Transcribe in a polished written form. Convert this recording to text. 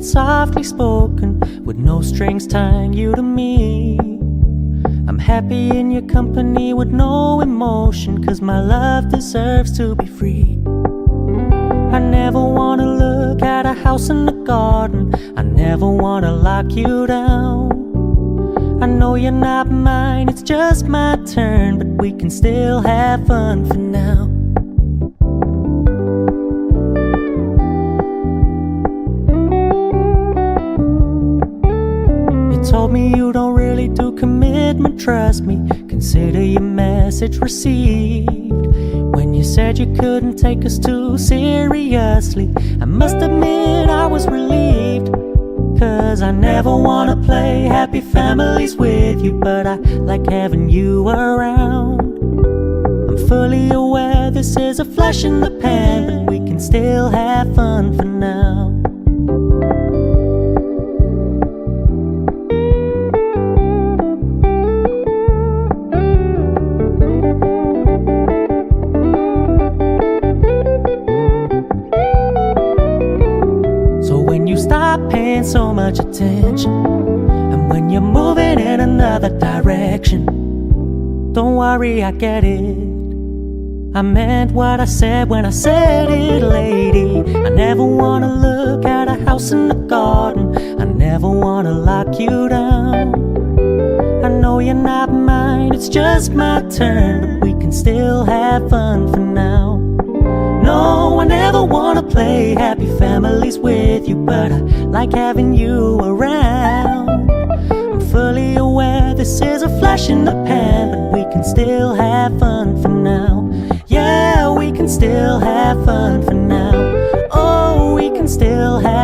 it's softly spoken, with no strings tying you to me. I'm happy in your company with no emotion, 'cause my love deserves to be free. I never wanna look at a house in the garden, I never wanna lock you down. I know you're not mine, it's just my turn, but we can still have fun for now. You told me you don't really do commitment, trust me, consider your message received. When you said you couldn't take us too seriously, I must admit I was relieved. 'Cause I never wanna play happy families with you, but I like having you around. I'm fully aware this is a flash in the pan, but we can still have fun for now. Stop paying so much attention, and when you're moving in another direction, don't worry, I get it. I meant what I said when I said it, lady. I never wanna look at a house in the garden, I never wanna lock you down. I know you're not mine, it's just my turn, but we can still have fun for now. No, I never wanna play happy families with you, but I like having you around. I'm fully aware this is a flash in the pan, but we can still have fun for now. Yeah, we can still have fun for now. Oh, we can still have